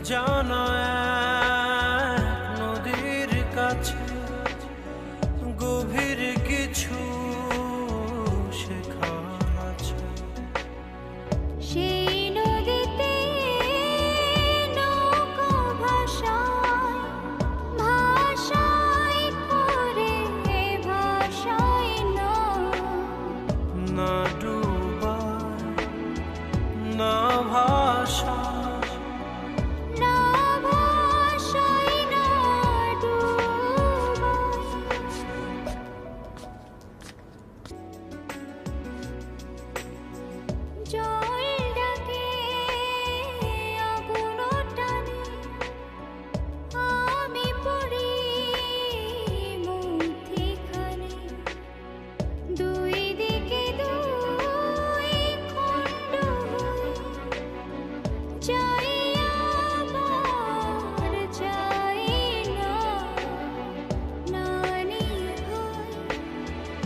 জানা এক নদীর কাছে গভীর কিছু শেখার আছে। সেই নদীতে নৌকা ভাসায় ভাসায় করে ভাসায় না, না ডুবায় না ভাসায়, না ভাসায় না ডুবায়। জল ডাকে আগুন টানে, আমি পড়ি মধ্যিখানে। দুই দিকে দুই খণ্ড হয়ে